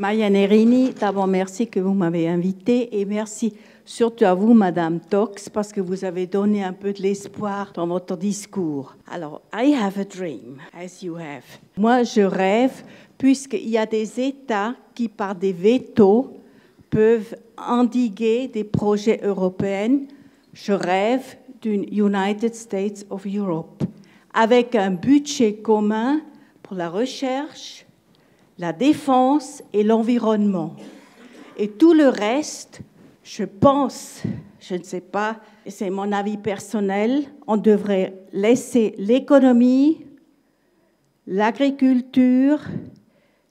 Maya Nerini, d'abord merci que vous m'avez invitée et merci surtout à vous, Madame Tox, parce que vous avez donné un peu de l'espoir dans votre discours. Alors, I have a dream, as you have. Moi, je rêve, puisqu'il y a des États qui, par des vétos, peuvent endiguer des projets européens. Je rêve d'une United States of Europe, avec un budget commun pour la recherche, la défense et l'environnement. Et tout le reste, je pense, je ne sais pas, c'est mon avis personnel, on devrait laisser l'économie, l'agriculture,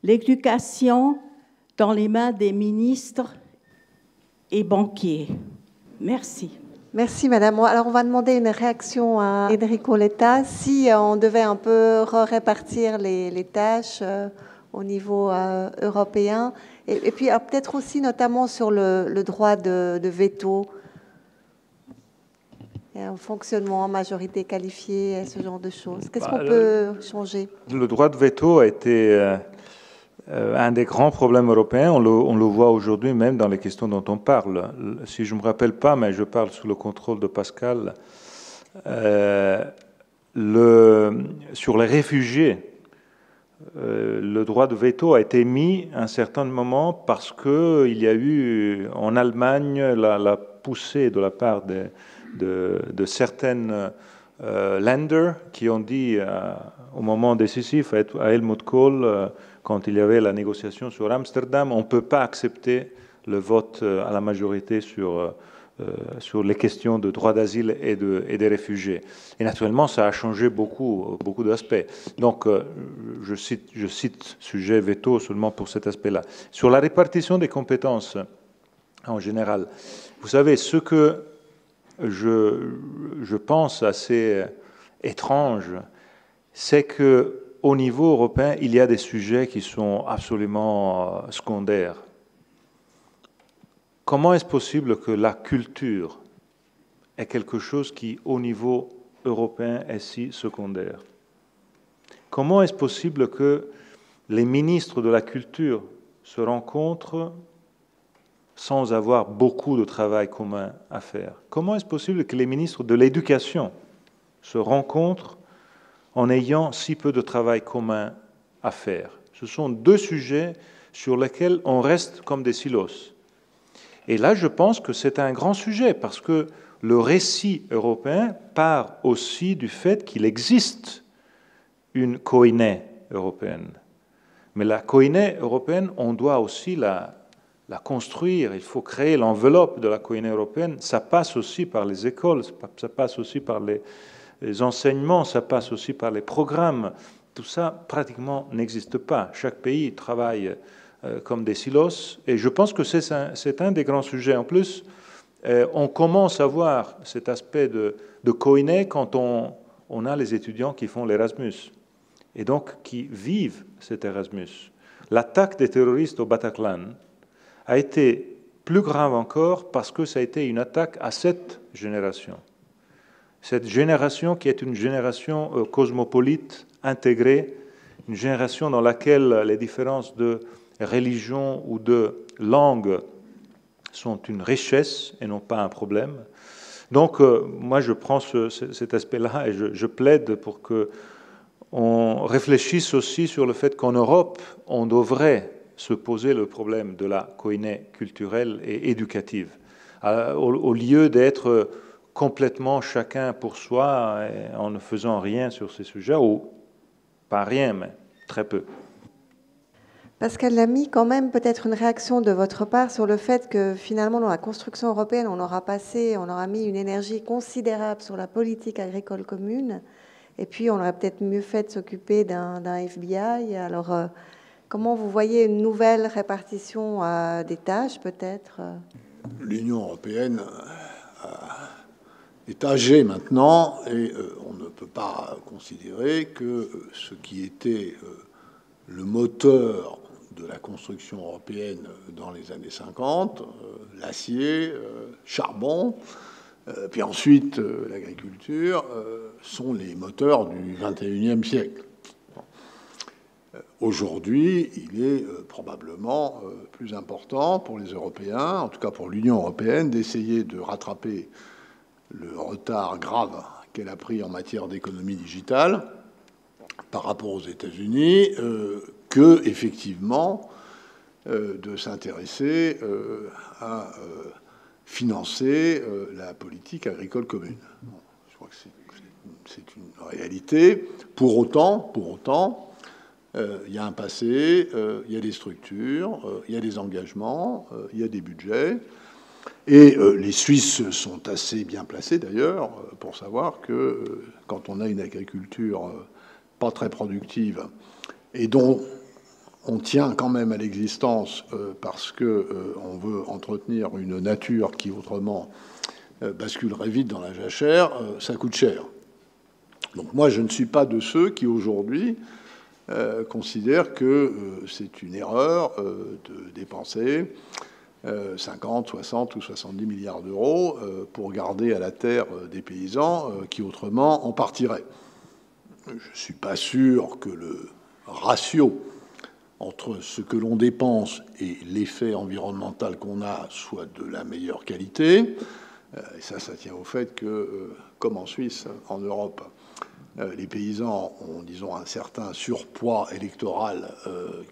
l'éducation dans les mains des ministres et banquiers. Merci. Merci, madame. Alors, on va demander une réaction à Enrico Letta. Si on devait un peu répartir les tâches au niveau européen, et puis peut-être aussi notamment sur le droit de veto, un fonctionnement en majorité qualifiée, ce genre de choses. Qu'est-ce qu'on peut changer? Le droit de veto a été un des grands problèmes européens. On le voit aujourd'hui même dans les questions dont on parle. Si je ne me rappelle pas, mais je parle sous le contrôle de Pascal, sur les réfugiés, le droit de veto a été mis à un certain moment parce qu'il y a eu en Allemagne la poussée de la part de certaines lenders qui ont dit au moment décisif à Helmut Kohl, quand il y avait la négociation sur Amsterdam, on ne peut pas accepter le vote à la majorité sur les questions de droit d'asile et des réfugiés. Et naturellement, ça a changé beaucoup d'aspects. Donc, je cite sujet veto seulement pour cet aspect-là. Sur la répartition des compétences en général, vous savez, ce que je pense assez étrange, c'est qu'au niveau européen, il y a des sujets qui sont absolument secondaires. Comment est-ce possible que la culture est quelque chose qui, au niveau européen, est si secondaire? Comment est-ce possible que les ministres de la culture se rencontrent sans avoir beaucoup de travail commun à faire? Comment est-ce possible que les ministres de l'éducation se rencontrent en ayant si peu de travail commun à faire? Ce sont deux sujets sur lesquels on reste comme des silos. Et là, je pense que c'est un grand sujet, parce que le récit européen part aussi du fait qu'il existe une koiné européenne. Mais la koiné européenne, on doit aussi la construire. Il faut créer l'enveloppe de la koiné européenne. Ça passe aussi par les écoles, ça passe aussi par les enseignements, ça passe aussi par les programmes. Tout ça, pratiquement, n'existe pas. Chaque pays travaille comme des silos, et je pense que c'est un des grands sujets. En plus, on commence à voir cet aspect de koiné quand on a les étudiants qui font l'Erasmus, et donc qui vivent cet Erasmus. L'attaque des terroristes au Bataclan a été plus grave encore parce que ça a été une attaque à cette génération. Cette génération qui est une génération cosmopolite, intégrée, une génération dans laquelle les différences de religion ou de langue sont une richesse et non pas un problème. Donc, moi, je prends cet aspect-là et je plaide pour qu'on réfléchisse aussi sur le fait qu'en Europe, on devrait se poser le problème de la koiné culturelle et éducative, au lieu d'être complètement chacun pour soi en ne faisant rien sur ces sujets, ou pas rien, mais très peu. Pascal Lamy, quand même peut-être une réaction de votre part sur le fait que finalement dans la construction européenne, on aura mis une énergie considérable sur la politique agricole commune, et puis on aurait peut-être mieux fait de s'occuper d'un FBI. Alors, comment vous voyez une nouvelle répartition des tâches peut-être? L'Union européenne est âgée maintenant, et on ne peut pas considérer que ce qui était le moteur de la construction européenne dans les années 50, l'acier, charbon, puis ensuite l'agriculture, sont les moteurs du XXIe siècle. Aujourd'hui, il est probablement plus important pour les Européens, en tout cas pour l'Union européenne, d'essayer de rattraper le retard grave qu'elle a pris en matière d'économie digitale par rapport aux États-Unis, que effectivement de s'intéresser à financer la politique agricole commune. Bon, je crois que c'est une réalité. Pour autant, il y a un passé, il y a des structures, il y a des engagements, il y a des budgets. Et les Suisses sont assez bien placés, d'ailleurs, pour savoir que quand on a une agriculture pas très productive et dont on tient quand même à l'existence parce qu'on veut entretenir une nature qui, autrement, basculerait vite dans la jachère, ça coûte cher. Donc moi, je ne suis pas de ceux qui, aujourd'hui, considèrent que c'est une erreur de dépenser 50, 60 ou 70 milliards d'euros pour garder à la terre des paysans qui, autrement, en partiraient. Je ne suis pas sûr que le ratio entre ce que l'on dépense et l'effet environnemental qu'on a soit de la meilleure qualité. Et ça tient au fait que, comme en Suisse, en Europe, les paysans ont, disons, un certain surpoids électoral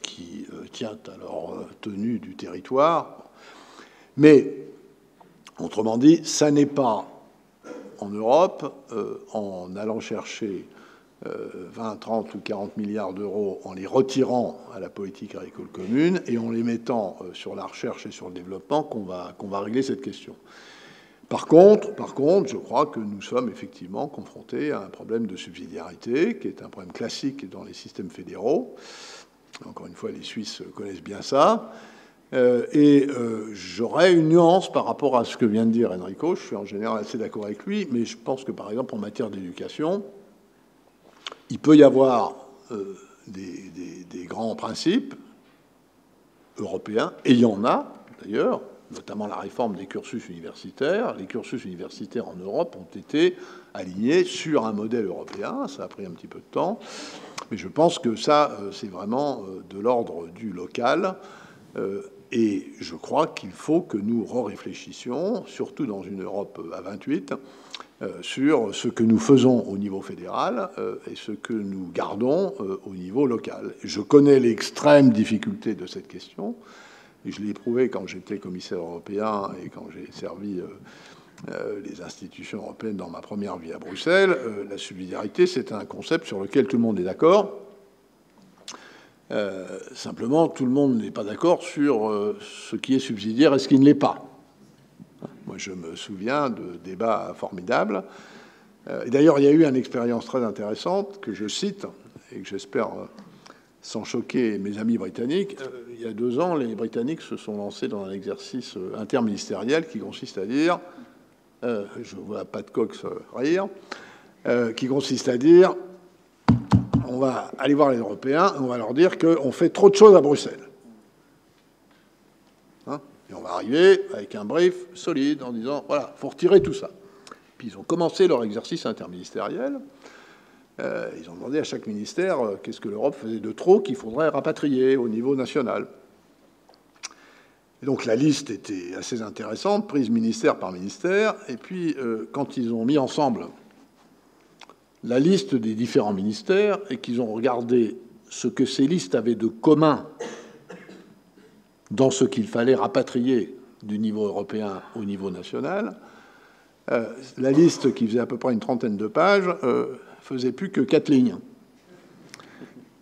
qui tient à leur tenue du territoire. Mais, autrement dit, ça n'est pas en Europe, en allant chercher 20, 30 ou 40 milliards d'euros, en les retirant à la politique agricole commune et en les mettant sur la recherche et sur le développement, qu'on va régler cette question. Par contre, je crois que nous sommes effectivement confrontés à un problème de subsidiarité, qui est un problème classique dans les systèmes fédéraux. Encore une fois, les Suisses connaissent bien ça. J'aurais une nuance par rapport à ce que vient de dire Enrico. Je suis en général assez d'accord avec lui, mais je pense que, par exemple, en matière d'éducation, il peut y avoir des grands principes européens, et il y en a d'ailleurs, notamment la réforme des cursus universitaires. Les cursus universitaires en Europe ont été alignés sur un modèle européen. Ça a pris un petit peu de temps, mais je pense que ça, c'est vraiment de l'ordre du local. Et je crois qu'il faut que nous réfléchissions, surtout dans une Europe à 28, sur ce que nous faisons au niveau fédéral et ce que nous gardons au niveau local. Je connais l'extrême difficulté de cette question, et je l'ai éprouvé quand j'étais commissaire européen et quand j'ai servi les institutions européennes dans ma première vie à Bruxelles. La subsidiarité, c'est un concept sur lequel tout le monde est d'accord. Simplement, tout le monde n'est pas d'accord sur ce qui est subsidiaire et ce qui ne l'est pas. Moi, je me souviens de débats formidables. Et d'ailleurs, il y a eu une expérience très intéressante que je cite et que j'espère sans choquer mes amis britanniques. Il y a 2 ans, les Britanniques se sont lancés dans un exercice interministériel qui consiste à dire, je vois pas de Cox rire, qui consiste à dire, on va aller voir les Européens, on va leur dire qu'on fait trop de choses à Bruxelles. Et on va arriver avec un brief solide en disant, voilà, il faut retirer tout ça. Puis ils ont commencé leur exercice interministériel. Ils ont demandé à chaque ministère qu'est-ce que l'Europe faisait de trop qu'il faudrait rapatrier au niveau national. Et donc la liste était assez intéressante, prise ministère par ministère. Et puis, quand ils ont mis ensemble la liste des différents ministères et qu'ils ont regardé ce que ces listes avaient de commun dans ce qu'il fallait rapatrier du niveau européen au niveau national, la liste, qui faisait à peu près une trentaine de pages, faisait plus que 4 lignes.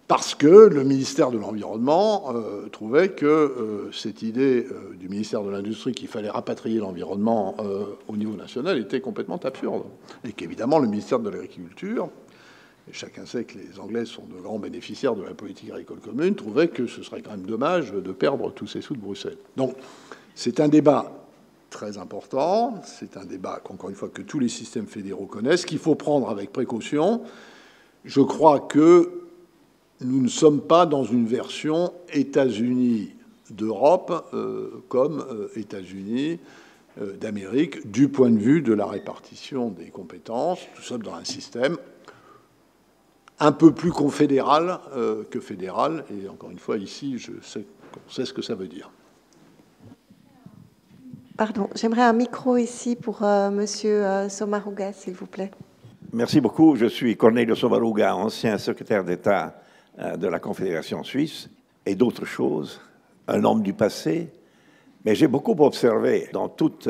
Parce que le ministère de l'Environnement trouvait que cette idée du ministère de l'Industrie qu'il fallait rapatrier l'environnement au niveau national était complètement absurde. Et qu'évidemment, le ministère de l'Agriculture, et chacun sait que les Anglais sont de grands bénéficiaires de la politique agricole commune, trouvait que ce serait quand même dommage de perdre tous ces sous de Bruxelles. Donc, c'est un débat très important. C'est un débat, encore une fois, que tous les systèmes fédéraux connaissent, qu'il faut prendre avec précaution. Je crois que nous ne sommes pas dans une version États-Unis d'Europe comme États-Unis d'Amérique du point de vue de la répartition des compétences. Nous sommes dans un système un peu plus confédéral que fédéral. Et encore une fois, ici, on sait ce que ça veut dire. Pardon, j'aimerais un micro ici pour Monsieur Sommaruga, s'il vous plaît. Merci beaucoup. Je suis Cornelio Sommaruga, ancien secrétaire d'État de la Confédération suisse et d'autres choses, un homme du passé. Mais j'ai beaucoup observé dans toute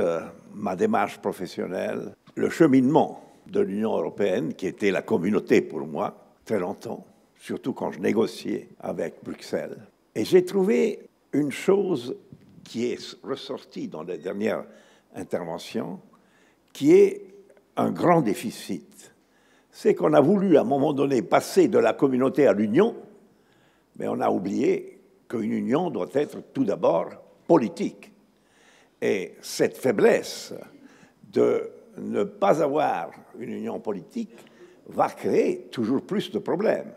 ma démarche professionnelle le cheminement de l'Union européenne, qui était la communauté pour moi, très longtemps, surtout quand je négociais avec Bruxelles. Et j'ai trouvé une chose qui est ressortie dans les dernières interventions, qui est un grand déficit. C'est qu'on a voulu, à un moment donné, passer de la communauté à l'union, mais on a oublié qu'une union doit être tout d'abord politique. Et cette faiblesse de ne pas avoir une union politique va créer toujours plus de problèmes.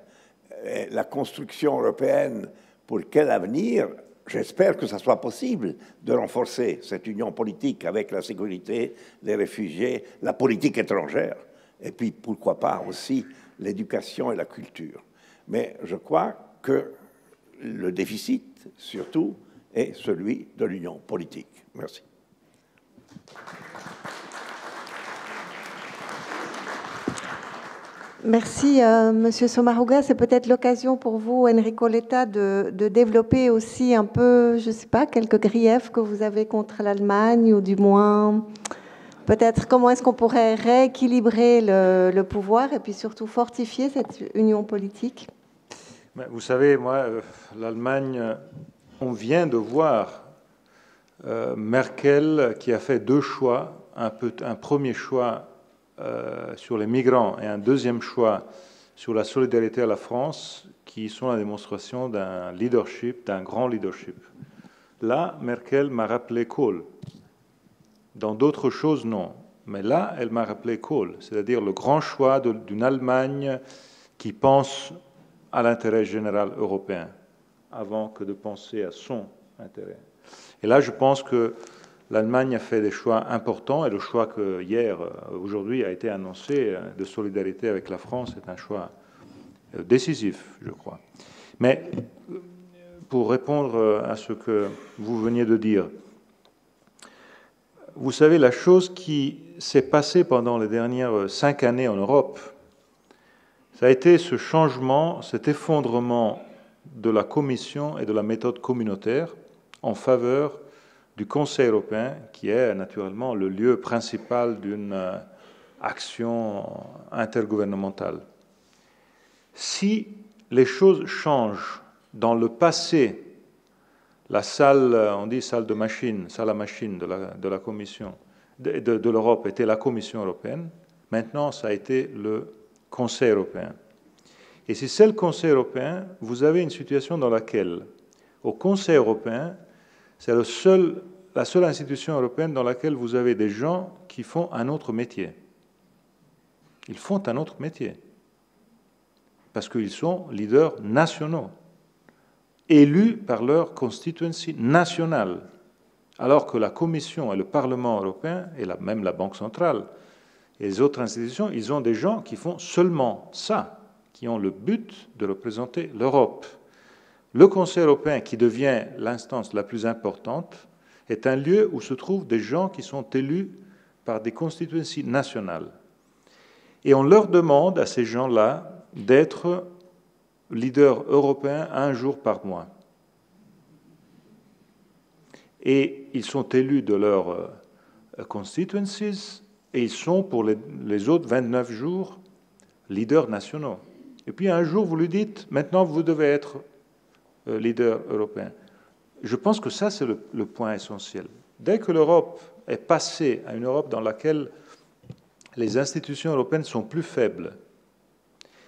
Et la construction européenne, pour quel avenir? J'espère que ça soit possible de renforcer cette union politique avec la sécurité, les réfugiés, la politique étrangère, et puis pourquoi pas aussi l'éducation et la culture. Mais je crois que le déficit, surtout, est celui de l'union politique. Merci. Merci, Monsieur Sommaruga. C'est peut-être l'occasion pour vous, Enrico Letta, de développer aussi un peu, je ne sais pas, quelques griefs que vous avez contre l'Allemagne, ou du moins, peut-être comment est-ce qu'on pourrait rééquilibrer le pouvoir et puis surtout fortifier cette union politique. Vous savez, moi, l'Allemagne, on vient de voir Merkel qui a fait deux choix, un premier choix sur les migrants et un deuxième choix sur la solidarité à la France, qui sont la démonstration d'un leadership, d'un grand leadership. Là, Merkel m'a rappelé Kohl. Dans d'autres choses, non. Mais là, elle m'a rappelé Kohl, c'est-à-dire le grand choix d'une Allemagne qui pense à l'intérêt général européen avant que de penser à son intérêt. Et là, je pense que l'Allemagne a fait des choix importants, et le choix que aujourd'hui, a été annoncé de solidarité avec la France est un choix décisif, je crois. Mais pour répondre à ce que vous veniez de dire, vous savez, la chose qui s'est passée pendant les dernières 5 années en Europe, ça a été ce changement, cet effondrement de la Commission et de la méthode communautaire en faveur du Conseil européen, qui est naturellement le lieu principal d'une action intergouvernementale. Si les choses changent dans le passé, la salle, on dit salle de machine, salle à machine de la Commission, de l'Europe était la Commission européenne, maintenant ça a été le Conseil européen. Et si c'est le Conseil européen, vous avez une situation dans laquelle, au Conseil européen, c'est la seule institution européenne dans laquelle vous avez des gens qui font un autre métier. Ils font un autre métier. Parce qu'ils sont leaders nationaux, élus par leur constituency nationale. Alors que la Commission et le Parlement européen, et même la Banque centrale, et les autres institutions, ils ont des gens qui font seulement ça, qui ont le but de représenter l'Europe. Le Conseil européen, qui devient l'instance la plus importante, est un lieu où se trouvent des gens qui sont élus par des constituencies nationales. Et on leur demande à ces gens-là d'être leaders européens un jour par mois. Et ils sont élus de leurs constituencies et ils sont pour les autres 29 jours leaders nationaux. Et puis un jour, vous lui dites, maintenant vous devez être leader européen. Je pense que ça, c'est le point essentiel. Dès que l'Europe est passée à une Europe dans laquelle les institutions européennes sont plus faibles,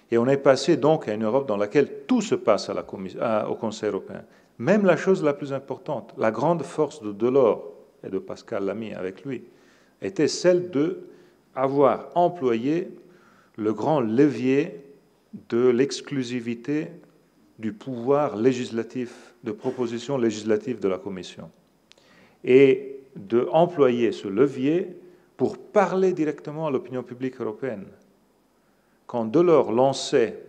et on est passé donc à une Europe dans laquelle tout se passe au Conseil européen, même la chose la plus importante, la grande force de Delors et de Pascal Lamy avec lui, était celle d'avoir employé le grand levier de l'exclusivité du pouvoir législatif, de proposition législative de la Commission, et d'employer ce levier pour parler directement à l'opinion publique européenne. Quand Delors lançait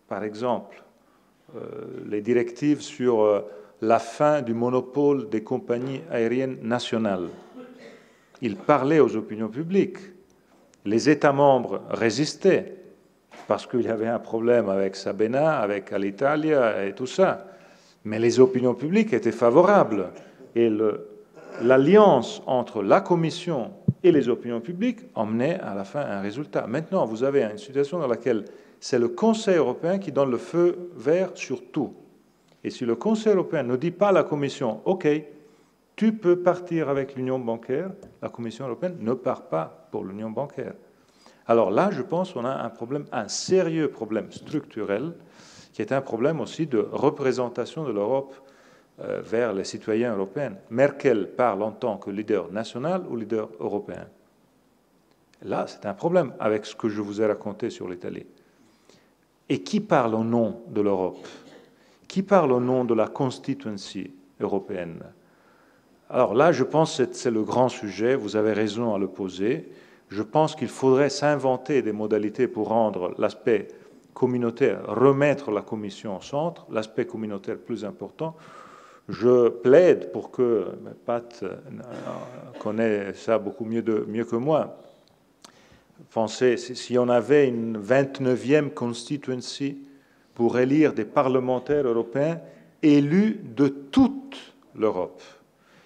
par exemple, les directives sur la fin du monopole des compagnies aériennes nationales. Il parlait aux opinions publiques. Les États membres résistaient parce qu'il y avait un problème avec Sabena, avec Alitalia et tout ça. Mais les opinions publiques étaient favorables. Et l'alliance entre la Commission et les opinions publiques emmenait à la fin un résultat. Maintenant, vous avez une situation dans laquelle c'est le Conseil européen qui donne le feu vert sur tout. Et si le Conseil européen ne dit pas à la Commission « OK, tu peux partir avec l'union bancaire », la Commission européenne ne part pas pour l'union bancaire. Alors là, je pense qu'on a un problème, un sérieux problème structurel, qui est un problème aussi de représentation de l'Europe vers les citoyens européens. Merkel parle en tant que leader national ou leader européen. Là, c'est un problème avec ce que je vous ai raconté sur l'Italie. Et qui parle au nom de l'Europe? Qui parle au nom de la constituency européenne? Alors là, je pense que c'est le grand sujet, vous avez raison à le poser. Je pense qu'il faudrait s'inventer des modalités pour rendre l'aspect communautaire, remettre la Commission au centre, l'aspect communautaire plus important. Je plaide pour que, Pat connaît ça beaucoup mieux que moi, pensez, si on avait une 29e constituency pour élire des parlementaires européens élus de toute l'Europe.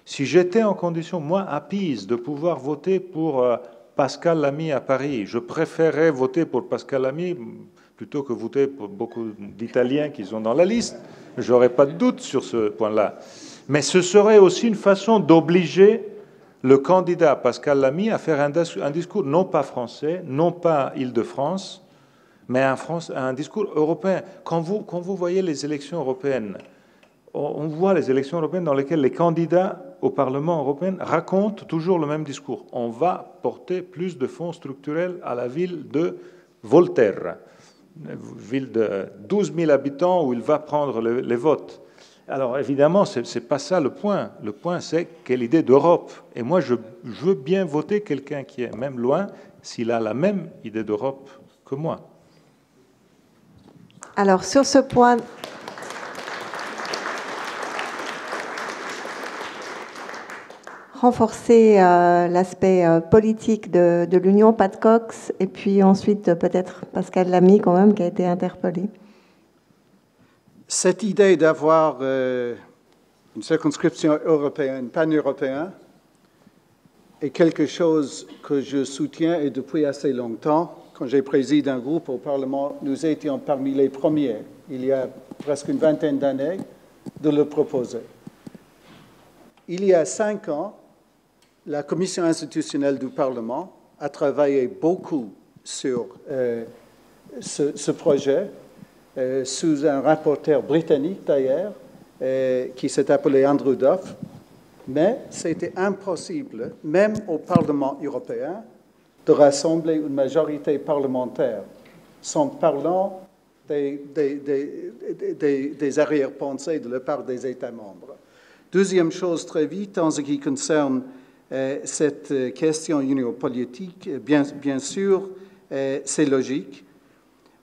Si j'étais en condition, moi, à Pise, de pouvoir voter pour Pascal Lamy à Paris, je préférerais voter pour Pascal Lamy plutôt que voter pour beaucoup d'Italiens qui sont dans la liste. Je n'aurais pas de doute sur ce point-là. Mais ce serait aussi une façon d'obliger le candidat Pascal Lamy à faire un discours non pas français, non pas Île-de-France, mais un discours européen. Quand vous voyez les élections européennes, on voit les élections européennes dans lesquelles les candidats au Parlement européen racontent toujours le même discours. On va porter plus de fonds structurels à la ville de Volterra, une ville de 12 000 habitants où il va prendre les votes. Alors évidemment, ce n'est pas ça le point. Le point, c'est quelle idée d'Europe. Et moi, je veux bien voter quelqu'un qui est même loin s'il a la même idée d'Europe que moi. Alors sur ce point... renforcer l'aspect politique de l'Union, Pat Cox, et puis ensuite peut-être Pascal Lamy quand même, qui a été interpellé. Cette idée d'avoir une circonscription européenne, pan-européenne, est quelque chose que je soutiens et depuis assez longtemps. Quand j'ai présidé un groupe au Parlement, nous étions parmi les premiers, il y a presque une vingtaine d'années, de le proposer. Il y a 5 ans, la Commission institutionnelle du Parlement a travaillé beaucoup sur ce projet, sous un rapporteur britannique d'ailleurs, qui s'est appelé Andrew Duff, mais c'était impossible, même au Parlement européen, de rassembler une majorité parlementaire sans parlant des arrière-pensées de la part des États membres. Deuxième chose, très vite, en ce qui concerne cette question union-politique, bien sûr, c'est logique,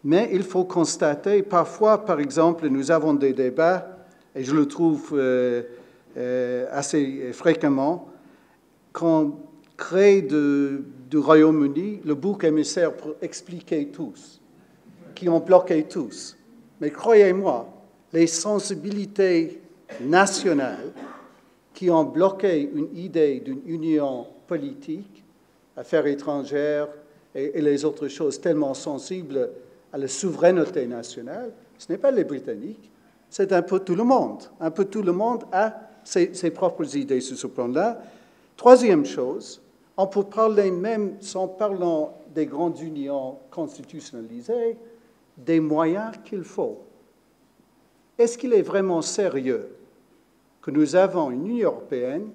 mais il faut constater, parfois, par exemple, nous avons des débats, et je le trouve assez fréquemment, qu'on crée du Royaume-Uni le bouc émissaire pour expliquer tous, qui ont bloqué tous. Mais croyez-moi, les sensibilités nationales qui ont bloqué une idée d'une union politique, affaires étrangères et les autres choses tellement sensibles à la souveraineté nationale, ce n'est pas les Britanniques, c'est un peu tout le monde. Un peu tout le monde a ses propres idées sur ce plan-là. Troisième chose, on peut parler même, sans parlant des grandes unions constitutionnalisées, des moyens qu'il faut. Est-ce qu'il est vraiment sérieux que nous avons une Union européenne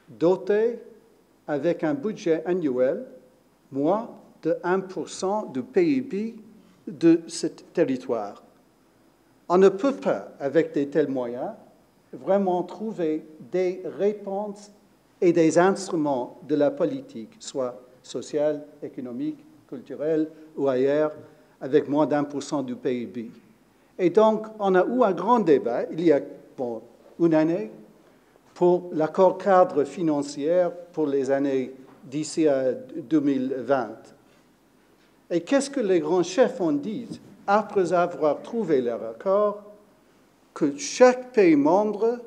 dotée avec un budget annuel moins de 1% du PIB de ce territoire? On ne peut pas, avec de tels moyens, vraiment trouver des réponses et des instruments de la politique, soit sociale, économique, culturelle ou ailleurs, avec moins d'1% du PIB. Et donc, on a eu un grand débat, il y a une année, pour l'accord cadre financier pour les années d'ici à 2020. Et qu'est-ce que les grands chefs ont dit après avoir trouvé leur accord? Que chaque pays membre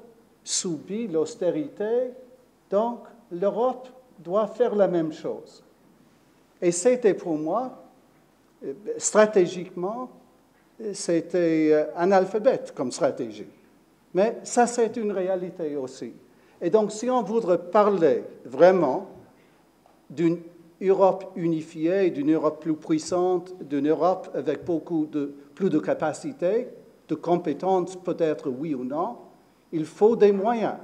subit l'austérité, donc l'Europe doit faire la même chose. Et c'était pour moi, stratégiquement, c'était analphabète comme stratégie. Mais ça, c'est une réalité aussi. Et donc, si on voudrait parler vraiment d'une Europe unifiée, d'une Europe plus puissante, d'une Europe avec plus de capacités, de compétences, peut-être oui ou non, il faut des moyens.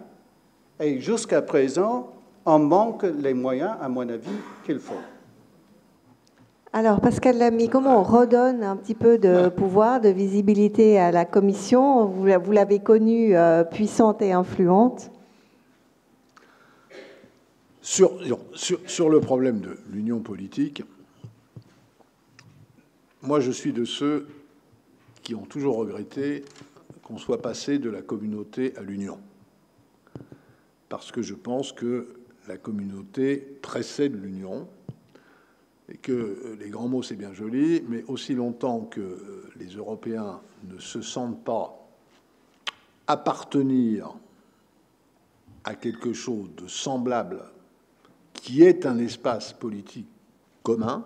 Et jusqu'à présent, on manque les moyens, à mon avis, qu'il faut. Alors, Pascal Lamy, comment on redonne un petit peu de pouvoir, de visibilité à la Commission? Vous l'avez connue puissante et influente. Sur le problème de l'union politique, moi je suis de ceux qui ont toujours regretté qu'on soit passé de la communauté à l'union. Parce que je pense que la communauté précède l'union et que les grands mots c'est bien joli, mais aussi longtemps que les Européens ne se sentent pas appartenir à quelque chose de semblable qui est un espace politique commun,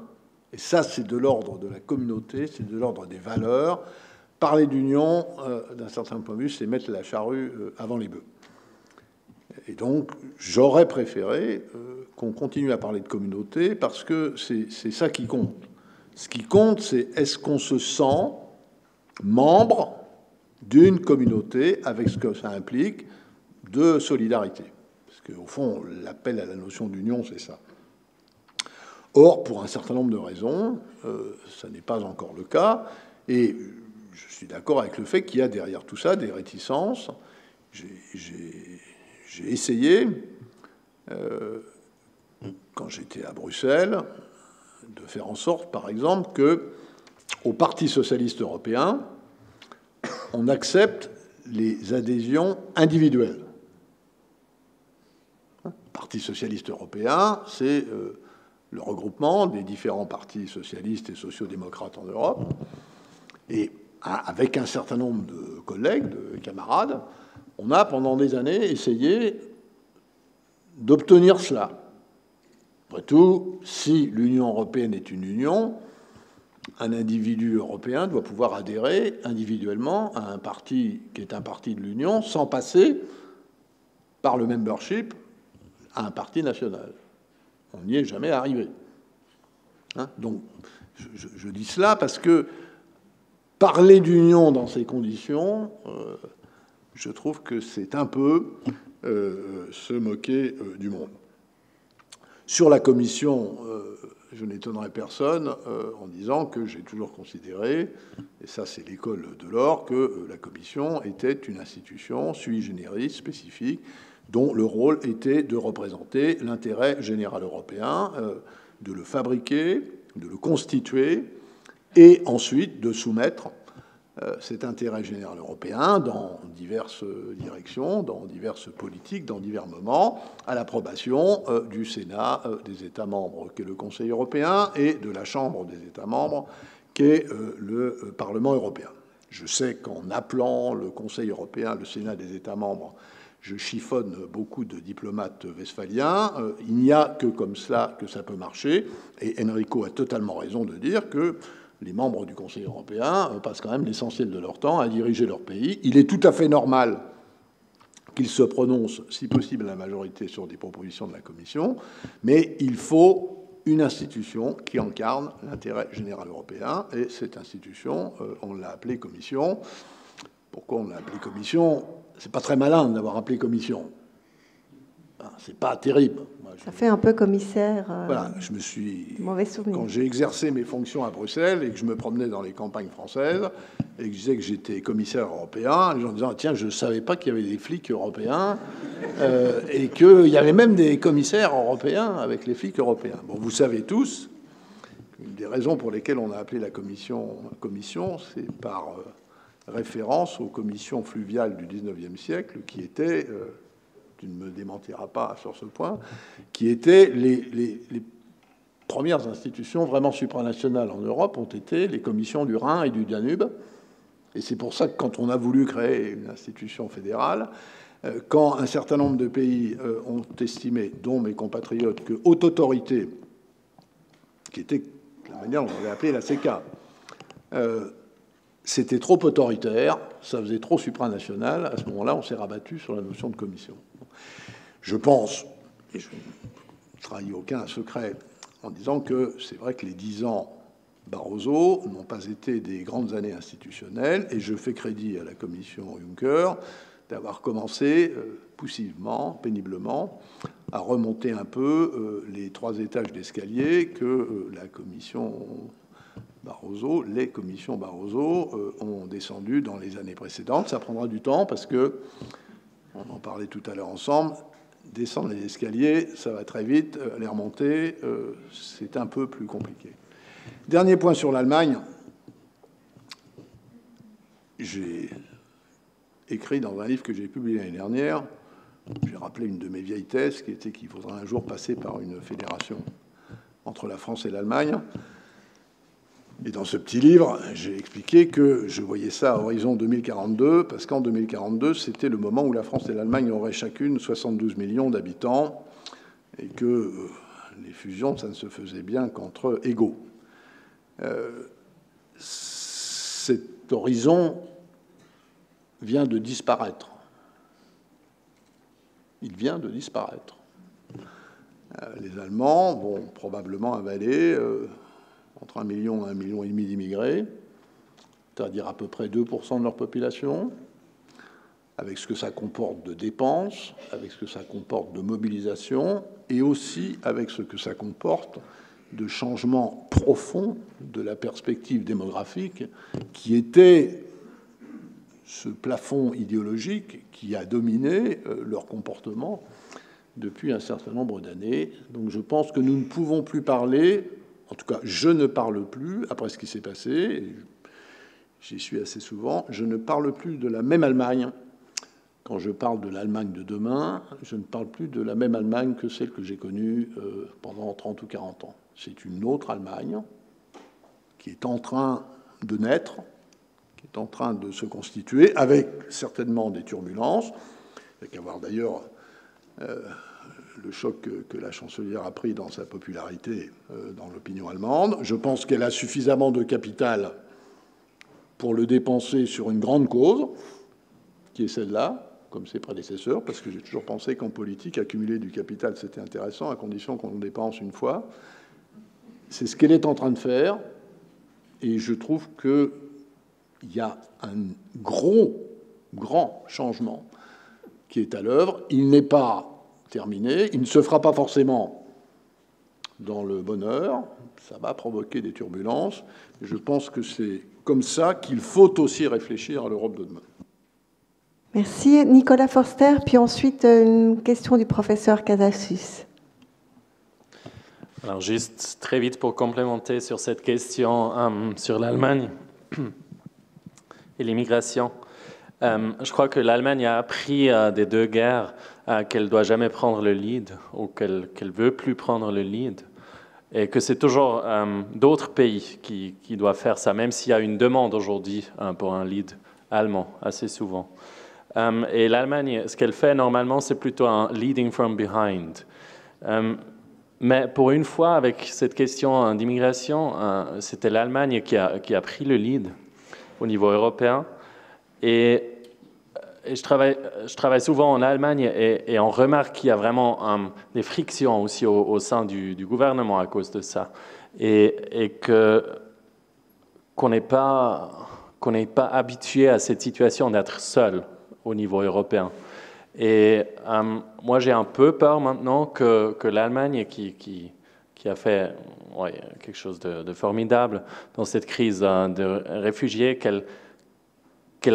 et ça c'est de l'ordre de la communauté, c'est de l'ordre des valeurs. Parler d'union, d'un certain point de vue, c'est mettre la charrue avant les bœufs. Et donc, j'aurais préféré qu'on continue à parler de communauté parce que c'est ça qui compte. Ce qui compte, c'est est-ce qu'on se sent membre d'une communauté avec ce que ça implique de solidarité. Parce qu'au fond, l'appel à la notion d'union, c'est ça. Or, pour un certain nombre de raisons, ça n'est pas encore le cas. Et je suis d'accord avec le fait qu'il y a derrière tout ça des réticences. J'ai essayé, quand j'étais à Bruxelles, de faire en sorte, par exemple, qu'au Parti socialiste européen, on accepte les adhésions individuelles. Le Parti socialiste européen, c'est le regroupement des différents partis socialistes et sociaux-démocrates en Europe. Et avec un certain nombre de collègues, de camarades, on a pendant des années essayé d'obtenir cela. Après tout, si l'Union européenne est une union, un individu européen doit pouvoir adhérer individuellement à un parti qui est un parti de l'Union sans passer par le membership à un parti national. On n'y est jamais arrivé. Donc, je dis cela parce que parler d'union dans ces conditions, je trouve que c'est un peu se moquer du monde. Sur la Commission, je n'étonnerai personne en disant que j'ai toujours considéré, et ça c'est l'école de l'or, que la Commission était une institution sui generis spécifique dont le rôle était de représenter l'intérêt général européen, de le fabriquer, de le constituer, et ensuite de soumettre cet intérêt général européen dans diverses directions, dans diverses politiques, dans divers moments, à l'approbation du Sénat des États membres, qu'est le Conseil européen, et de la Chambre des États membres, qu'est le Parlement européen. Je sais qu'en appelant le Conseil européen le Sénat des États membres, je chiffonne beaucoup de diplomates westphaliens. Il n'y a que comme cela que ça peut marcher. Et Enrico a totalement raison de dire que les membres du Conseil européen passent quand même l'essentiel de leur temps à diriger leur pays. Il est tout à fait normal qu'ils se prononcent, si possible à la majorité, sur des propositions de la Commission, mais il faut une institution qui incarne l'intérêt général européen, et cette institution, on l'a appelée Commission. Pourquoi on l'a appelée Commission ? C'est pas très malin d'avoir appelé Commission. C'est pas terrible. Ça fait un peu commissaire. Voilà, je me suis. Mauvais souvenir. Quand j'ai exercé mes fonctions à Bruxelles et que je me promenais dans les campagnes françaises et que je disais que j'étais commissaire européen, les gens disaient tiens, je ne savais pas qu'il y avait des flics européens et qu'il y avait même des commissaires européens avec les flics européens. Bon, vous savez tous, une des raisons pour lesquelles on a appelé la commission, c'est par référence aux commissions fluviales du XIXe siècle, qui étaient, tu ne me démentiras pas sur ce point, qui étaient les premières institutions vraiment supranationales en Europe, ont été les commissions du Rhin et du Danube. Et c'est pour ça que quand on a voulu créer une institution fédérale, quand un certain nombre de pays ont estimé, dont mes compatriotes, que haute autorité, qui était la manière dont on avait appelé la CECA, c'était trop autoritaire, ça faisait trop supranational, à ce moment-là, on s'est rabattu sur la notion de commission. Je pense, et je ne trahis aucun secret en disant que c'est vrai que les 10 ans Barroso n'ont pas été des grandes années institutionnelles, et je fais crédit à la commission Juncker d'avoir commencé poussivement, péniblement, à remonter un peu les 3 étages d'escalier que la commission Barroso, les commissions Barroso ont descendu dans les années précédentes. Ça prendra du temps parce que, on en parlait tout à l'heure ensemble, descendre les escaliers, ça va très vite, les remonter, c'est un peu plus compliqué. Dernier point sur l'Allemagne. J'ai écrit dans un livre que j'ai publié l'année dernière, j'ai rappelé une de mes vieilles thèses, qui était qu'il faudra un jour passer par une fédération entre la France et l'Allemagne. Et dans ce petit livre, j'ai expliqué que je voyais ça à horizon 2042, parce qu'en 2042, c'était le moment où la France et l'Allemagne auraient chacune 72 millions d'habitants, et que les fusions, ça ne se faisait bien qu'entre égaux. Cet horizon vient de disparaître. Il vient de disparaître. Les Allemands vont probablement avaler entre 1 million et 1,5 million d'immigrés, c'est-à-dire à peu près 2% de leur population, avec ce que ça comporte de dépenses, avec ce que ça comporte de mobilisation, et aussi avec ce que ça comporte de changements profonds de la perspective démographique, qui était ce plafond idéologique qui a dominé leur comportement depuis un certain nombre d'années. Donc je pense que nous ne pouvons plus parler, en tout cas je ne parle plus, après ce qui s'est passé, et j'y suis assez souvent, je ne parle plus de la même Allemagne. Quand je parle de l'Allemagne de demain, je ne parle plus de la même Allemagne que celle que j'ai connue pendant 30 ou 40 ans. C'est une autre Allemagne qui est en train de naître, qui est en train de se constituer, avec certainement des turbulences. Il n'y a qu'à voir d'ailleurs le choc que la chancelière a pris dans sa popularité dans l'opinion allemande. Je pense qu'elle a suffisamment de capital pour le dépenser sur une grande cause, qui est celle-là, comme ses prédécesseurs, parce que j'ai toujours pensé qu'en politique, accumuler du capital, c'était intéressant, à condition qu'on le dépense une fois. C'est ce qu'elle est en train de faire, et je trouve qu'il y a un grand changement qui est à l'œuvre. Il n'est pas terminé, il ne se fera pas forcément dans le bonheur, ça va provoquer des turbulences. Je pense que c'est comme ça qu'il faut aussi réfléchir à l'Europe de demain. Merci. Nicolas Forster, puis ensuite une question du professeur Casassus. Alors juste très vite pour complémenter sur cette question sur l'Allemagne et l'immigration. Je crois que l'Allemagne a appris des 2 guerres qu'elle ne doit jamais prendre le lead ou qu'elle ne veut plus prendre le lead. Et que c'est toujours d'autres pays qui doivent faire ça, même s'il y a une demande aujourd'hui pour un lead allemand, assez souvent. Et l'Allemagne, ce qu'elle fait normalement, c'est plutôt un leading from behind. Mais pour une fois, avec cette question d'immigration, c'était l'Allemagne qui a pris le lead au niveau européen. Et je travaille souvent en Allemagne et on remarque qu'il y a vraiment des frictions aussi au sein du gouvernement à cause de ça. Et qu'on n'est pas habitué à cette situation d'être seul au niveau européen. Et moi, j'ai un peu peur maintenant que l'Allemagne, qui a fait quelque chose de formidable dans cette crise de réfugiés, qu'elle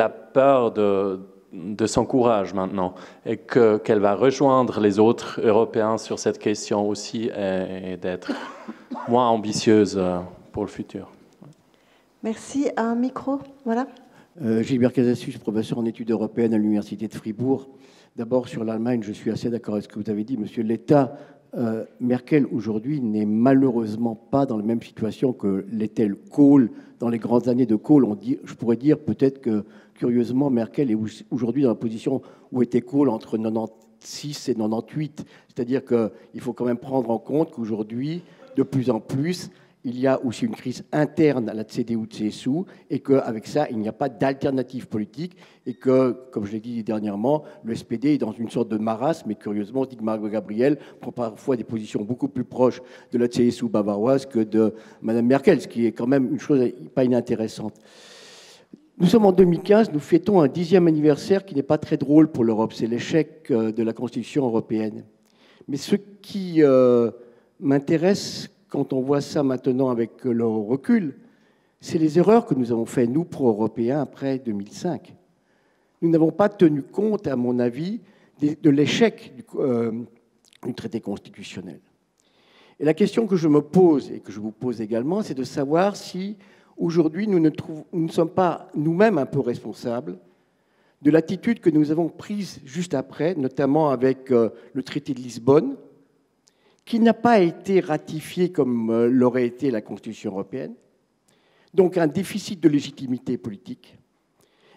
a peur de son courage maintenant et qu'elle va rejoindre les autres Européens sur cette question aussi et d'être moins ambitieuse pour le futur. Merci. Un micro, voilà. Gilbert Casassus, professeur en études européennes à l'Université de Fribourg. D'abord, sur l'Allemagne, je suis assez d'accord avec ce que vous avez dit, monsieur. L'État Merkel, aujourd'hui, n'est malheureusement pas dans la même situation que l'était Kohl dans les grandes années de Kohl. Je pourrais dire peut-être que, curieusement, Merkel est aujourd'hui dans la position où était Kohl entre 96 et 98. C'est-à-dire qu'il faut quand même prendre en compte qu'aujourd'hui, de plus en plus, il y a aussi une crise interne à la CDU-CSU et qu'avec ça, il n'y a pas d'alternative politique et que, comme je l'ai dit dernièrement, le SPD est dans une sorte de marasme. Mais curieusement, on dit que Margot Gabriel prend parfois des positions beaucoup plus proches de la CSU bavaroise que de Mme Merkel, ce qui est quand même une chose pas inintéressante. Nous sommes en 2015, nous fêtons un 10e anniversaire qui n'est pas très drôle pour l'Europe. C'est l'échec de la Constitution européenne. Mais ce qui m'intéresse quand on voit ça maintenant avec le recul, c'est les erreurs que nous avons faites, nous, pro-européens, après 2005. Nous n'avons pas tenu compte, à mon avis, de l'échec du traité constitutionnel. Et la question que je me pose, et que je vous pose également, c'est de savoir si, aujourd'hui, nous ne sommes pas nous-mêmes un peu responsables de l'attitude que nous avons prise juste après, notamment avec le traité de Lisbonne, qui n'a pas été ratifié comme l'aurait été la Constitution européenne, donc un déficit de légitimité politique,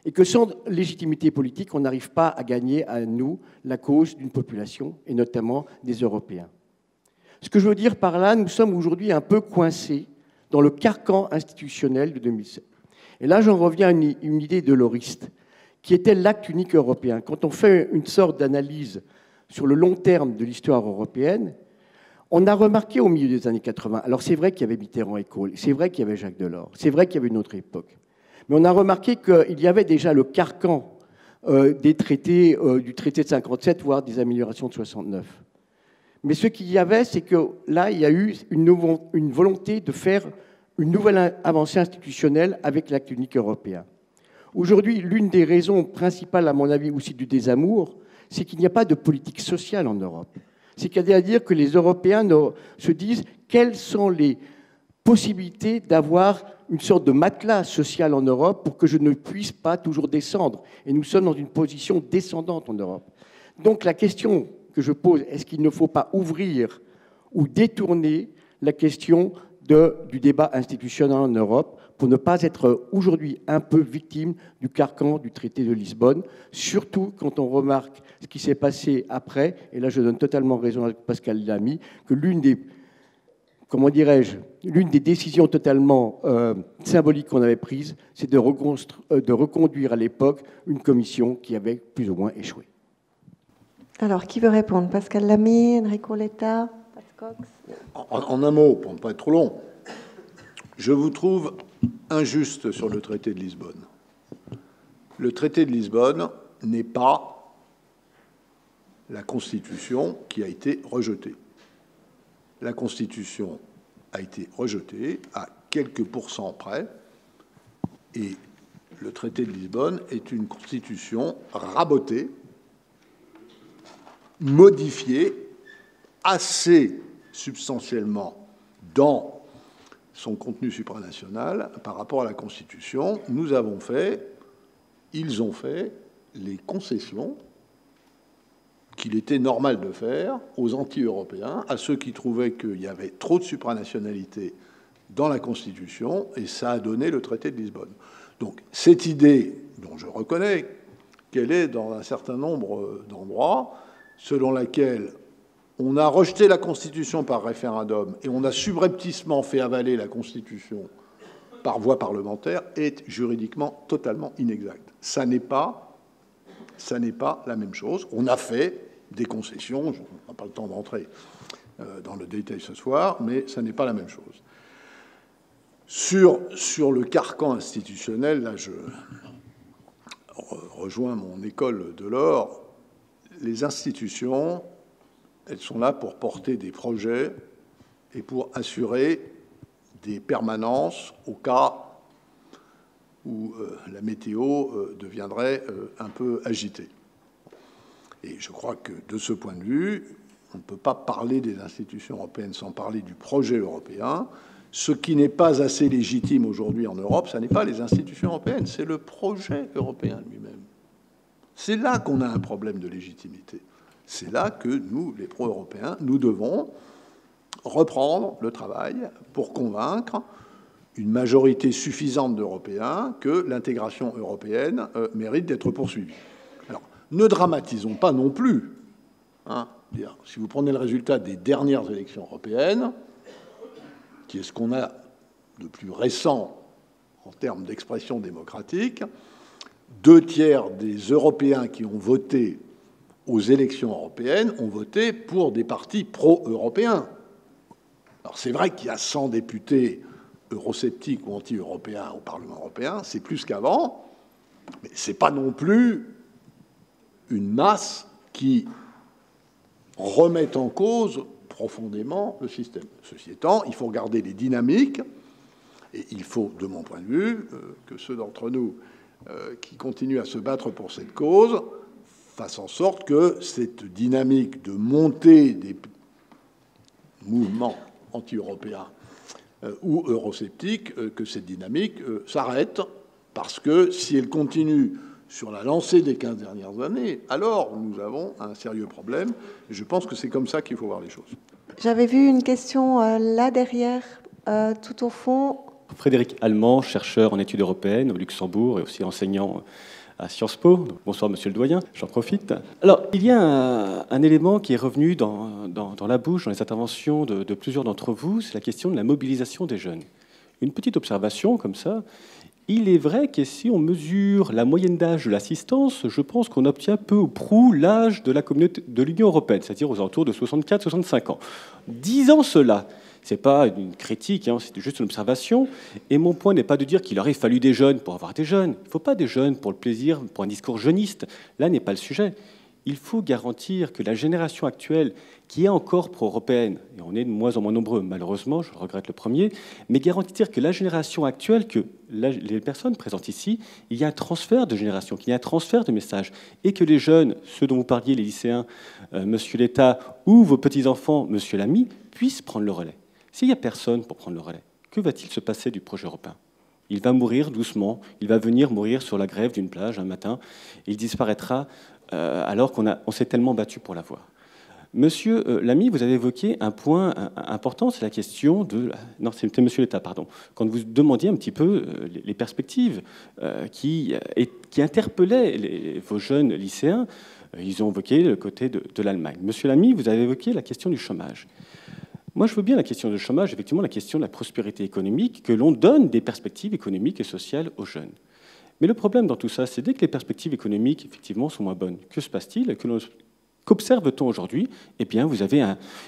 et que sans légitimité politique, on n'arrive pas à gagner à nous la cause d'une population, et notamment des Européens. Ce que je veux dire par là, nous sommes aujourd'hui un peu coincés dans le carcan institutionnel de 2007. Et là, j'en reviens à une idée de Loriste, qui était l'acte unique européen. Quand on fait une sorte d'analyse sur le long terme de l'histoire européenne, on a remarqué au milieu des années 80, alors c'est vrai qu'il y avait Mitterrand et Kohl, c'est vrai qu'il y avait Jacques Delors, c'est vrai qu'il y avait une autre époque, mais on a remarqué qu'il y avait déjà le carcan des traités, du traité de 57, voire des améliorations de 69. Mais ce qu'il y avait, c'est que là, il y a eu une volonté de faire une nouvelle avancée institutionnelle avec l'acte unique européen. Aujourd'hui, l'une des raisons principales, à mon avis, aussi du désamour, c'est qu'il n'y a pas de politique sociale en Europe. C'est-à-dire que les Européens se disent quelles sont les possibilités d'avoir une sorte de matelas social en Europe pour que je ne puisse pas toujours descendre. Et nous sommes dans une position descendante en Europe. Donc la question que je pose, est-ce qu'il ne faut pas ouvrir ou détourner la question du débat institutionnel en Europe pour ne pas être aujourd'hui un peu victime du carcan du traité de Lisbonne, surtout quand on remarque ce qui s'est passé après, et là je donne totalement raison à Pascal Lamy, que l'une des décisions totalement symboliques qu'on avait prises, c'est de reconduire à l'époque une commission qui avait plus ou moins échoué. Alors, qui veut répondre? Pascal Lamy, Enrico Letta, Pat Cox? En un mot, pour ne pas être trop long, je vous trouve injuste sur le traité de Lisbonne. Le traité de Lisbonne n'est pas la Constitution qui a été rejetée. La Constitution a été rejetée à quelques pourcents près, et le traité de Lisbonne est une Constitution rabotée, modifiée assez substantiellement dans son contenu supranational par rapport à la Constitution. Ils ont fait les concessions qu'il était normal de faire aux anti-européens, à ceux qui trouvaient qu'il y avait trop de supranationalité dans la Constitution, et ça a donné le traité de Lisbonne. Donc cette idée, dont je reconnais qu'elle est dans un certain nombre d'endroits, selon laquelle on a rejeté la Constitution par référendum et on a subrepticement fait avaler la Constitution par voie parlementaire, est juridiquement totalement inexacte. Ça n'est pas la même chose. On a fait des concessions, je n'ai pas le temps d'entrer dans le détail ce soir, mais ça n'est pas la même chose. Sur le carcan institutionnel, là je rejoins mon école de l'or, les institutions, elles sont là pour porter des projets et pour assurer des permanences au cas où la météo deviendrait un peu agitée. Et je crois que, de ce point de vue, on ne peut pas parler des institutions européennes sans parler du projet européen. Ce qui n'est pas assez légitime aujourd'hui en Europe, ce n'est pas les institutions européennes, c'est le projet européen lui-même. C'est là qu'on a un problème de légitimité. C'est là que nous, les pro-européens, nous devons reprendre le travail pour convaincre une majorité suffisante d'Européens que l'intégration européenne mérite d'être poursuivie. Alors, ne dramatisons pas non plus. Hein, si vous prenez le résultat des dernières élections européennes, qui est ce qu'on a de plus récent en termes d'expression démocratique, 2/3 des Européens qui ont voté aux élections européennes ont voté pour des partis pro-européens. Alors c'est vrai qu'il y a 100 députés eurosceptiques ou anti-européens au Parlement européen, c'est plus qu'avant, mais ce n'est pas non plus une masse qui remet en cause profondément le système. Ceci étant, il faut regarder les dynamiques, et il faut, de mon point de vue, que ceux d'entre nous qui continuent à se battre pour cette cause fassent en sorte que cette dynamique de montée des mouvements anti-européens ou eurosceptiques, que cette dynamique s'arrête, parce que si elle continue sur la lancée des 15 dernières années, alors nous avons un sérieux problème. Et je pense que c'est comme ça qu'il faut voir les choses. J'avais vu une question là derrière, tout au fond. Frédéric Allemand, chercheur en études européennes au Luxembourg et aussi enseignant à Sciences Po. Donc, bonsoir Monsieur le Doyen, j'en profite. Alors, il y a un élément qui est revenu dans la bouche, dans les interventions de plusieurs d'entre vous, c'est la question de la mobilisation des jeunes. Une petite observation comme ça. Il est vrai que si on mesure la moyenne d'âge de l'assistance, je pense qu'on obtient peu ou prou l'âge de la communauté de l'Union européenne, c'est-à-dire aux alentours de 64-65 ans. Disant cela, ce n'est pas une critique, hein, c'est juste une observation. Et mon point n'est pas de dire qu'il aurait fallu des jeunes pour avoir des jeunes. Il ne faut pas des jeunes pour le plaisir, pour un discours jeuniste. Là n'est pas le sujet. Il faut garantir que la génération actuelle, qui est encore pro-européenne, et on est de moins en moins nombreux, malheureusement, je regrette le premier, mais garantir que la génération actuelle, que les personnes présentes ici, il y a un transfert de génération, qu'il y a un transfert de messages, et que les jeunes, ceux dont vous parliez, les lycéens, Monsieur l'État, ou vos petits-enfants, Monsieur l'ami, puissent prendre le relais. S'il n'y a personne pour prendre le relais, que va-t-il se passer du projet européen ? Il va mourir doucement, il va venir mourir sur la grève d'une plage un matin, il disparaîtra alors qu'on s'est tellement battu pour l'avoir. Monsieur l'ami, vous avez évoqué un point important, c'est la question de... Non, c'était Monsieur l'État, pardon. Quand vous demandiez un petit peu les perspectives qui interpellaient vos jeunes lycéens, ils ont évoqué le côté de l'Allemagne. Monsieur l'ami, vous avez évoqué la question du chômage. Moi, je veux bien la question du chômage, effectivement, la question de la prospérité économique, que l'on donne des perspectives économiques et sociales aux jeunes. Mais le problème dans tout ça, c'est dès que les perspectives économiques, effectivement, sont moins bonnes, que se passe-t-il ? Qu'observe-t-on aujourd'hui ? Eh bien, vous avez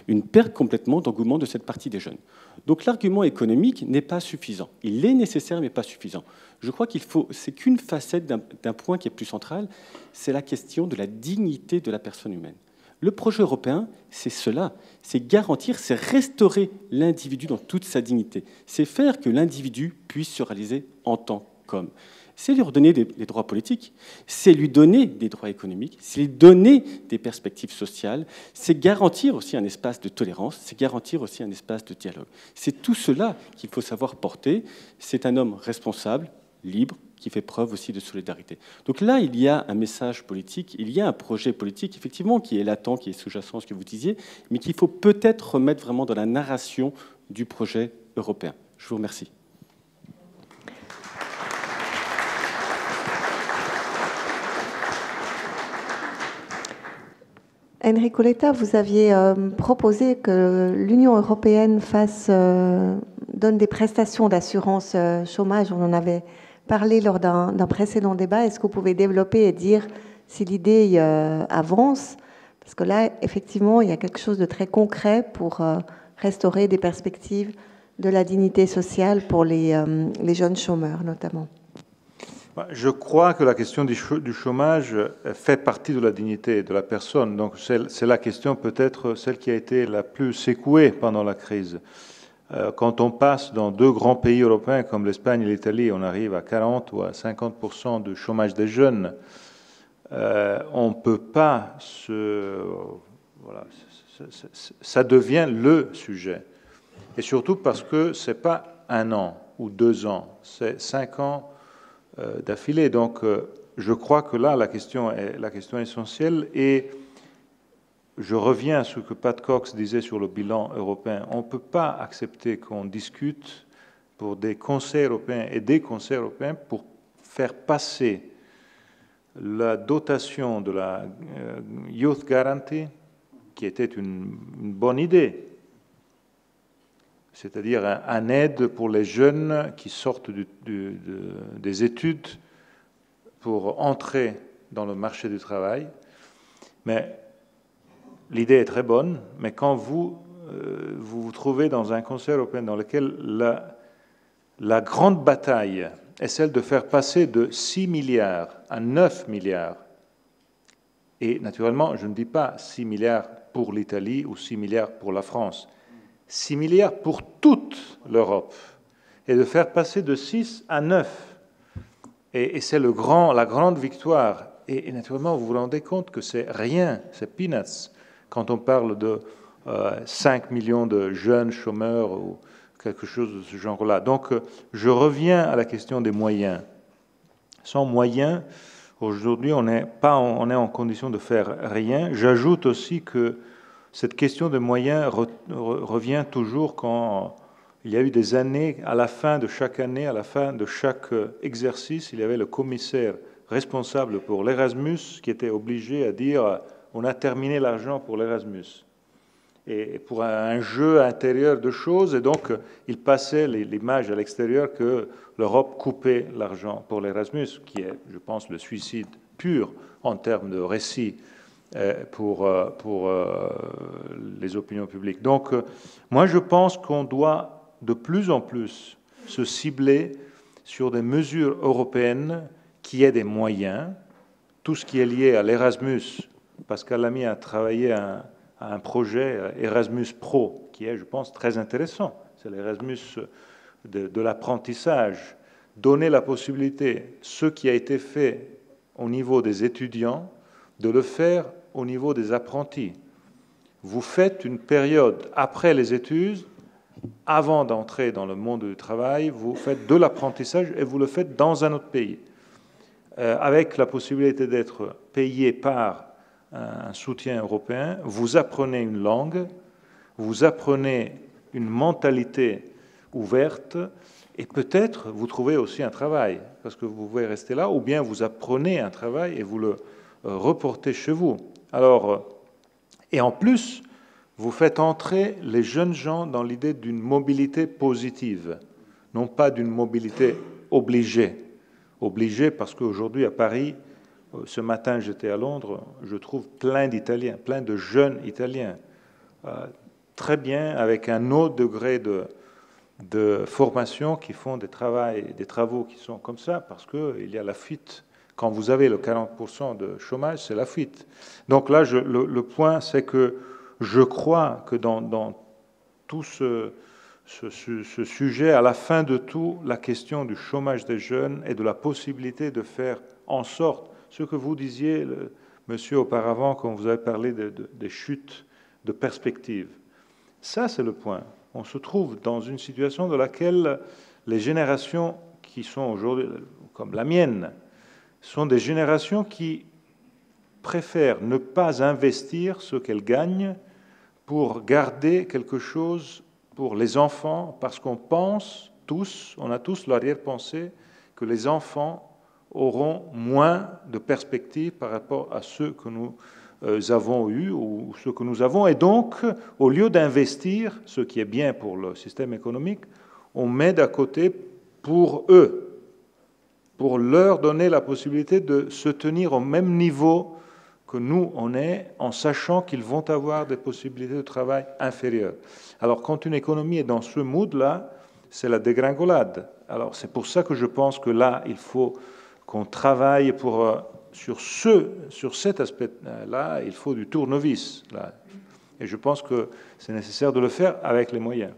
une perte complètement d'engouement de cette partie des jeunes. Donc l'argument économique n'est pas suffisant. Il est nécessaire, mais pas suffisant. Je crois c'est qu'une facette d'un point qui est plus central, c'est la question de la dignité de la personne humaine. Le projet européen, c'est cela, c'est garantir, c'est restaurer l'individu dans toute sa dignité. C'est faire que l'individu puisse se réaliser en tant qu'homme. C'est lui redonner des droits politiques, c'est lui donner des droits économiques, c'est lui donner des perspectives sociales, c'est garantir aussi un espace de tolérance, c'est garantir aussi un espace de dialogue. C'est tout cela qu'il faut savoir porter. C'est un homme responsable, libre, qui fait preuve aussi de solidarité. Donc là, il y a un message politique, il y a un projet politique, effectivement, qui est latent, qui est sous-jacent, ce que vous disiez, mais qu'il faut peut-être remettre vraiment dans la narration du projet européen. Je vous remercie. Enrico Letta, vous aviez proposé que l'Union européenne donne des prestations d'assurance chômage. On en avait parlé lors d'un précédent débat. Est-ce que vous pouvez développer et dire si l'idée avance ? Parce que là, effectivement, il y a quelque chose de très concret pour restaurer des perspectives de la dignité sociale pour les jeunes chômeurs, notamment. Je crois que la question du chômage fait partie de la dignité de la personne. Donc c'est la question peut-être celle qui a été la plus secouée pendant la crise. Quand on passe dans deux grands pays européens comme l'Espagne et l'Italie, on arrive à 40 ou à 50% de chômage des jeunes. On ne peut pas ça devient le sujet. Et surtout parce que ce n'est pas 1 an ou 2 ans, c'est 5 ans d'affilée. Donc je crois que là, la question est essentielle. Et je reviens à ce que Pat Cox disait sur le bilan européen. On ne peut pas accepter qu'on discute pour des conseils européens et des conseils européens pour faire passer la dotation de la Youth Guarantee, qui était une bonne idée, c'est-à-dire un aide pour les jeunes qui sortent des études pour entrer dans le marché du travail. Mais l'idée est très bonne, mais quand vous vous trouvez dans un Conseil européen dans lequel la grande bataille est celle de faire passer de 6 milliards à 9 milliards, et naturellement, je ne dis pas 6 milliards pour l'Italie ou 6 milliards pour la France, 6 milliards pour toute l'Europe, et de faire passer de 6 à 9. Et c'est la grande victoire. Et naturellement, vous vous rendez compte que c'est rien, c'est peanuts, quand on parle de 5 millions de jeunes chômeurs ou quelque chose de ce genre-là. Donc, je reviens à la question des moyens. Sans moyens, aujourd'hui, on est en condition de faire rien. J'ajoute aussi que cette question des moyens revient toujours quand il y a eu des années, à la fin de chaque année, à la fin de chaque exercice, il y avait le commissaire responsable pour l'Erasmus qui était obligé à dire « on a terminé l'argent pour l'Erasmus ». Et pour un jeu intérieur de choses, et donc il passait l'image à l'extérieur que l'Europe coupait l'argent pour l'Erasmus, qui est, je pense, le suicide pur en termes de récit pour les opinions publiques. Donc, moi, je pense qu'on doit de plus en plus se cibler sur des mesures européennes qui aient des moyens. Tout ce qui est lié à l'Erasmus, Pascal Lamy a travaillé à un projet Erasmus Pro, qui est, je pense, très intéressant. C'est l'Erasmus de l'apprentissage. Donner la possibilité, ce qui a été fait au niveau des étudiants, de le faire au niveau des apprentis. Vous faites une période après les études, avant d'entrer dans le monde du travail, vous faites de l'apprentissage et vous le faites dans un autre pays, avec la possibilité d'être payé par un soutien européen. Vous apprenez une langue, vous apprenez une mentalité ouverte, et peut-être vous trouvez aussi un travail, parce que vous pouvez rester là, ou bien vous apprenez un travail et vous le reportez chez vous. Alors, et en plus, vous faites entrer les jeunes gens dans l'idée d'une mobilité positive, non pas d'une mobilité obligée. Obligée parce qu'aujourd'hui à Paris, ce matin j'étais à Londres, je trouve plein d'Italiens, plein de jeunes Italiens, très bien, avec un haut degré de formation, qui font des travaux qui sont comme ça, parce qu'il y a la fuite. Quand vous avez le 40% de chômage, c'est la fuite. Donc là, le point, c'est que je crois que dans tout ce sujet, à la fin de tout, la question du chômage des jeunes et de la possibilité de faire en sorte, ce que vous disiez, monsieur, auparavant, quand vous avez parlé des chutes de perspective. Ça, c'est le point. On se trouve dans une situation dans laquelle les générations qui sont aujourd'hui, comme la mienne, sont des générations qui préfèrent ne pas investir ce qu'elles gagnent pour garder quelque chose pour les enfants, parce qu'on pense tous, on a tous l'arrière-pensée que les enfants auront moins de perspectives par rapport à ceux que nous avons eus ou ceux que nous avons. Et donc, au lieu d'investir, ce qui est bien pour le système économique, on met d'à côté pour eux, pour leur donner la possibilité de se tenir au même niveau que nous, on est, en sachant qu'ils vont avoir des possibilités de travail inférieures. Alors, quand une économie est dans ce mood-là, c'est la dégringolade. Alors, c'est pour ça que je pense que là, il faut qu'on travaille sur cet aspect-là, il faut du tournevis. Là. Et je pense que c'est nécessaire de le faire avec les moyens.